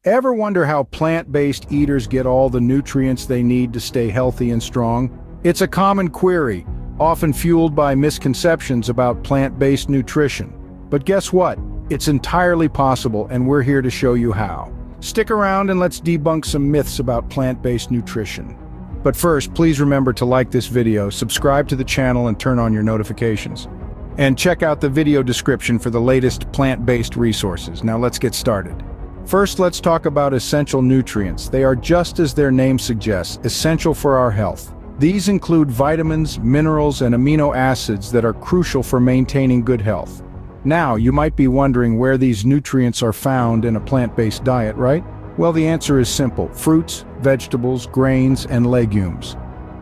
Ever wonder how plant-based eaters get all the nutrients they need to stay healthy and strong? It's a common query, often fueled by misconceptions about plant-based nutrition. But guess what? It's entirely possible, and we're here to show you how. Stick around and let's debunk some myths about plant-based nutrition. But first, please remember to like this video, subscribe to the channel, and turn on your notifications. And check out the video description for the latest plant-based resources. Now let's get started. First, let's talk about essential nutrients. They are, just as their name suggests, essential for our health. These include vitamins, minerals, and amino acids that are crucial for maintaining good health. Now, you might be wondering where these nutrients are found in a plant-based diet, right? Well, the answer is simple: fruits, vegetables, grains, and legumes.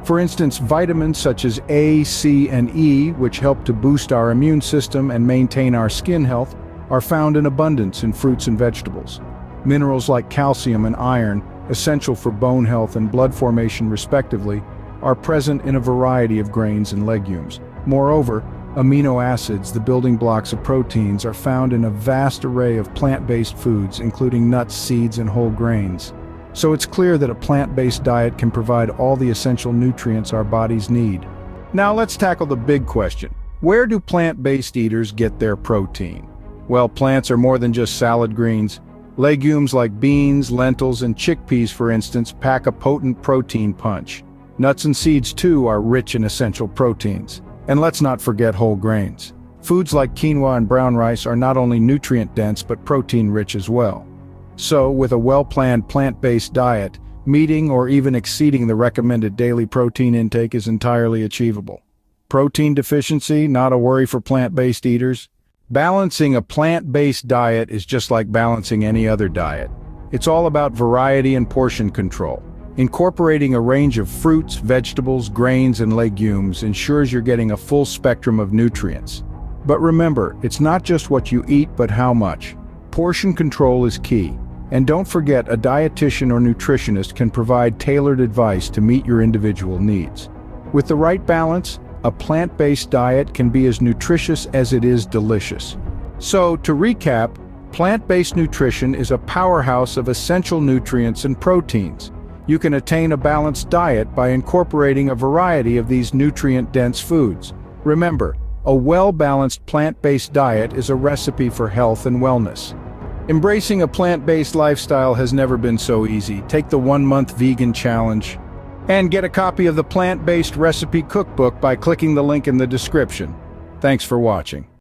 For instance, vitamins such as A, C, and E, which help to boost our immune system and maintain our skin health, are found in abundance in fruits and vegetables. Minerals like calcium and iron, essential for bone health and blood formation respectively, are present in a variety of grains and legumes. Moreover, amino acids, the building blocks of proteins, are found in a vast array of plant-based foods, including nuts, seeds, and whole grains. So it's clear that a plant-based diet can provide all the essential nutrients our bodies need. Now let's tackle the big question: where do plant-based eaters get their protein? Well, plants are more than just salad greens. Legumes like beans, lentils, and chickpeas, for instance, pack a potent protein punch. Nuts and seeds, too, are rich in essential proteins. And let's not forget whole grains. Foods like quinoa and brown rice are not only nutrient-dense but protein-rich as well. So, with a well-planned plant-based diet, meeting or even exceeding the recommended daily protein intake is entirely achievable. Protein deficiency, not a worry for plant-based eaters. Balancing a plant-based diet is just like balancing any other diet. It's all about variety and portion control. Incorporating a range of fruits, vegetables, grains, and legumes ensures you're getting a full spectrum of nutrients. But remember, it's not just what you eat, but how much. Portion control is key. And don't forget, a dietitian or nutritionist can provide tailored advice to meet your individual needs. With the right balance, a plant-based diet can be as nutritious as it is delicious. So, to recap, plant-based nutrition is a powerhouse of essential nutrients and proteins. You can attain a balanced diet by incorporating a variety of these nutrient-dense foods. Remember, a well-balanced plant-based diet is a recipe for health and wellness. Embracing a plant-based lifestyle has never been so easy. Take the 1-month vegan challenge and get a copy of the Plant-Based Recipe Cookbook by clicking the link in the description. Thanks for watching.